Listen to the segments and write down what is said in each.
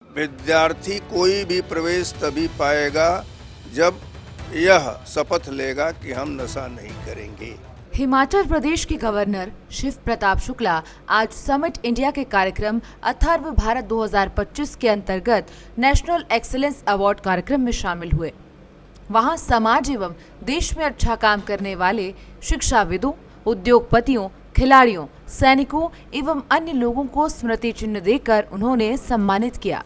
विद्यार्थी कोई भी प्रवेश तभी पाएगा जब यह शपथ लेगा कि हम नशा नहीं करेंगे। हिमाचल प्रदेश के गवर्नर शिव प्रताप शुक्ला आज समिट इंडिया के कार्यक्रम अथर्व भारत 2025 के अंतर्गत नेशनल एक्सीलेंस अवार्ड कार्यक्रम में शामिल हुए। वहां समाज एवं देश में अच्छा काम करने वाले शिक्षाविदों, उद्योगपतियों, खिलाड़ियों, सैनिकों एवं अन्य लोगों को स्मृति चिन्ह देकर उन्होंने सम्मानित किया।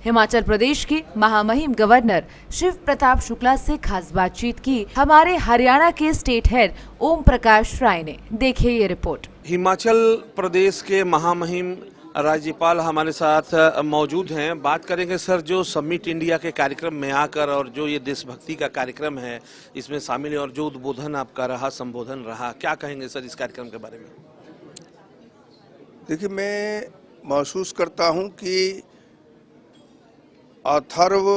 हिमाचल प्रदेश के महामहिम गवर्नर शिव प्रताप शुक्ला से खास बातचीत की हमारे हरियाणा के स्टेट हेड ओम प्रकाश राय ने। देखिए ये रिपोर्ट। हिमाचल प्रदेश के महामहिम राज्यपाल हमारे साथ मौजूद हैं। बात करेंगे सर, जो समिट इंडिया के कार्यक्रम में आकर और जो ये देशभक्ति का कार्यक्रम है इसमें शामिल है और जो उद्बोधन आपका रहा, संबोधन रहा, क्या कहेंगे सर इस कार्यक्रम के बारे में? देखिए, मैं महसूस करता हूं कि अथर्व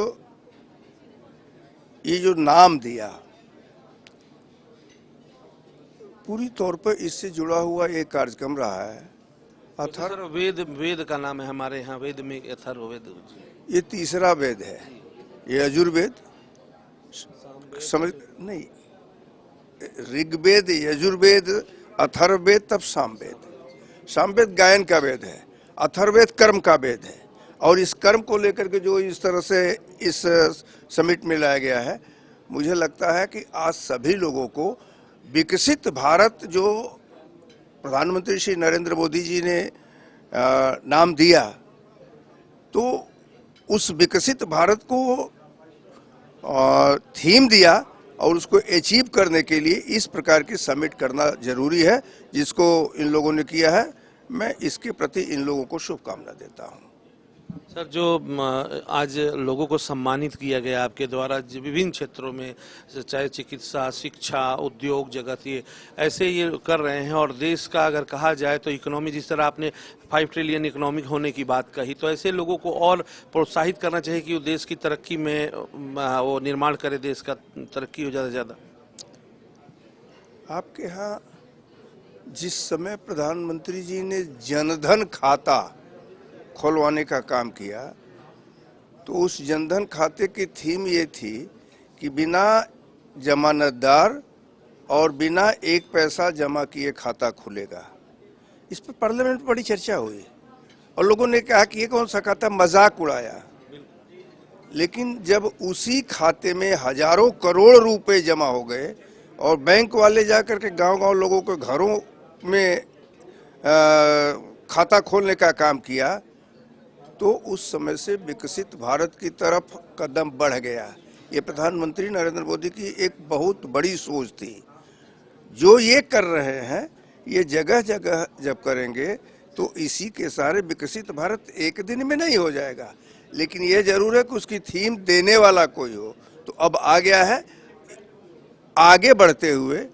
ये जो नाम दिया पूरी तौर पर इससे जुड़ा हुआ एक कार्यक्रम रहा है। सर वेद का नाम है हमारे यहाँ, वेद में अथर्व वेद, ये तीसरा वेद है। ये यजुर्वेद समझ नहीं, ऋग्वेद, यजुर्वेद, अथर्ववेद, तब सामवेद। सामवेद गायन का वेद है, अथर्ववेद कर्म का वेद है। और इस कर्म को लेकर के जो इस तरह से इस समिट में लाया गया है, मुझे लगता है कि आज सभी लोगों को विकसित भारत जो प्रधानमंत्री श्री नरेंद्र मोदी जी ने नाम दिया, तो उस विकसित भारत को थीम दिया और उसको अचीव करने के लिए इस प्रकार की समिट करना जरूरी है, जिसको इन लोगों ने किया है। मैं इसके प्रति इन लोगों को शुभकामना देता हूँ। सर, जो आज लोगों को सम्मानित किया गया आपके द्वारा विभिन्न क्षेत्रों में, चाहे चिकित्सा, शिक्षा, उद्योग जगत, ये ऐसे ये कर रहे हैं और देश का अगर कहा जाए तो इकोनॉमी, जिस तरह आपने 5 ट्रिलियन इकोनॉमिक होने की बात कही, तो ऐसे लोगों को और प्रोत्साहित करना चाहिए कि वो देश की तरक्की में वो निर्माण करे, देश का तरक्की हो ज़्यादा से ज़्यादा। आपके यहाँ जिस समय प्रधानमंत्री जी ने जनधन खाता खोलवाने का काम किया, तो उस जनधन खाते की थीम ये थी कि बिना जमानतदार और बिना एक पैसा जमा किए खाता खुलेगा। इस पर पार्लियामेंट में बड़ी चर्चा हुई और लोगों ने कहा कि ये कौन सा खाता, मजाक उड़ाया। लेकिन जब उसी खाते में हजारों करोड़ रुपए जमा हो गए और बैंक वाले जाकर के गांव-गांव लोगों के घरों में खाता खोलने का काम किया, तो उस समय से विकसित भारत की तरफ कदम बढ़ गया। ये प्रधानमंत्री नरेंद्र मोदी की एक बहुत बड़ी सोच थी। जो ये कर रहे हैं, ये जगह जगह जब करेंगे तो इसी के सारे विकसित भारत एक दिन में नहीं हो जाएगा, लेकिन ये जरूर है कि उसकी थीम देने वाला कोई हो। तो अब आ गया है, आगे बढ़ते हुए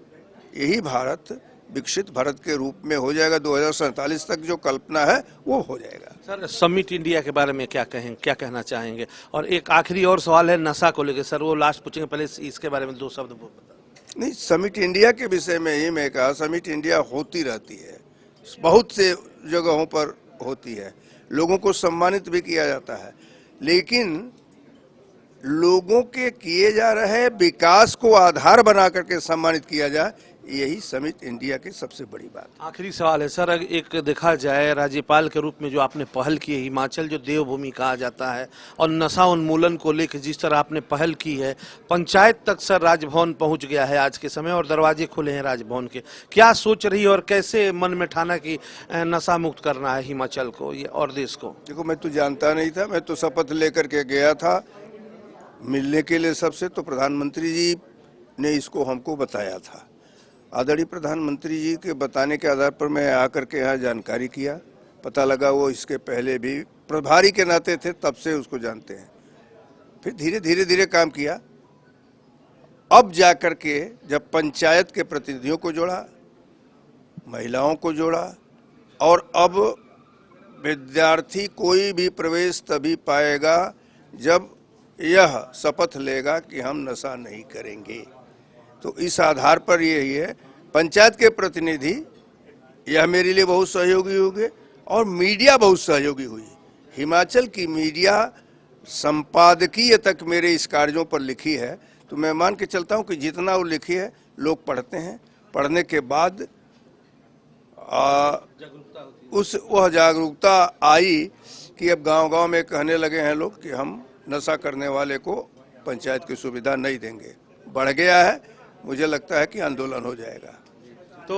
यही भारत विकसित भारत के रूप में हो जाएगा। 2047 तक जो कल्पना है वो हो जाएगा। सर, समिट इंडिया के बारे में क्या कहना चाहेंगे? और एक आखिरी और सवाल है नशा को लेकर, सर वो लास्ट पूछेंगे, पहले इसके बारे में 2 शब्द बता। नहीं, समिट इंडिया के विषय में ही मैं कहा, समिट इंडिया होती रहती है, बहुत से जगहों पर होती है, लोगों को सम्मानित भी किया जाता है, लेकिन लोगों के किए जा रहे विकास को आधार बना करके सम्मानित किया जाए, यही समिट इंडिया की सबसे बड़ी बात। आखिरी सवाल है सर, एक देखा जाए राज्यपाल के रूप में जो आपने पहल की है, हिमाचल जो देवभूमि कहा जाता है, और नशा उन्मूलन को लेकर जिस तरह आपने पहल की है, पंचायत तक सर राजभवन पहुंच गया है आज के समय और दरवाजे खुले हैं राजभवन के, क्या सोच रही है और कैसे मन में ठाना कि नशा मुक्त करना है हिमाचल को और देश को? देखो, मैं तो जानता नहीं था, मैं तो शपथ लेकर के गया था मिलने के लिए सबसे, तो प्रधानमंत्री जी ने इसको हमको बताया था। आदरणीय प्रधानमंत्री जी के बताने के आधार पर मैं आकर के यहाँ जानकारी किया, पता लगा वो इसके पहले भी प्रभारी के नाते थे, तब से उसको जानते हैं। फिर धीरे धीरे काम किया। अब जाकर के जब पंचायत के प्रतिनिधियों को जोड़ा, महिलाओं को जोड़ा, और अब विद्यार्थी कोई भी प्रवेश तभी पाएगा जब यह शपथ लेगा कि हम नशा नहीं करेंगे। तो इस आधार पर यही है, पंचायत के प्रतिनिधि यह मेरे लिए बहुत सहयोगी हो गए और मीडिया बहुत सहयोगी हुई। हिमाचल की मीडिया संपादकीय तक मेरे इस कार्यों पर लिखी है, तो मैं मान के चलता हूं कि जितना वो लिखी है लोग पढ़ते हैं। पढ़ने के बाद वह जागरूकता आई कि अब गांव-गांव में कहने लगे हैं लोग कि हम नशा करने वाले को पंचायत की सुविधा नहीं देंगे। बढ़ गया है, मुझे लगता है कि आंदोलन हो जाएगा। तो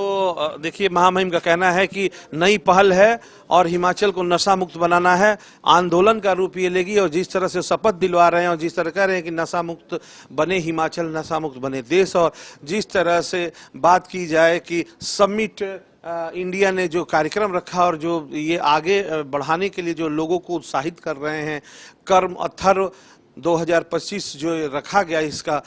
देखिए, महामहिम का कहना है कि नई पहल है और हिमाचल को नशा मुक्त बनाना है, आंदोलन का रूप ये लेगी। और जिस तरह से शपथ दिलवा रहे हैं और जिस तरह कह रहे हैं कि नशा मुक्त बने हिमाचल, नशा मुक्त बने देश, और जिस तरह से बात की जाए कि समिट इंडिया ने जो कार्यक्रम रखा और जो ये आगे बढ़ाने के लिए जो लोगों को उत्साहित कर रहे हैं, कर्म अथर्व 2025 जो रखा गया इसका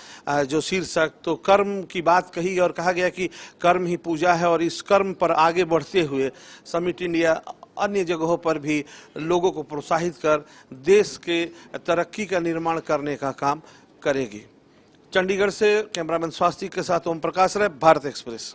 जो शीर्षक, तो कर्म की बात कही और कहा गया कि कर्म ही पूजा है। और इस कर्म पर आगे बढ़ते हुए समिट इंडिया अन्य जगहों पर भी लोगों को प्रोत्साहित कर देश के तरक्की का निर्माण करने का काम करेगी। चंडीगढ़ से कैमरामैन स्वास्थ्य के साथ ओम प्रकाश राय, भारत एक्सप्रेस।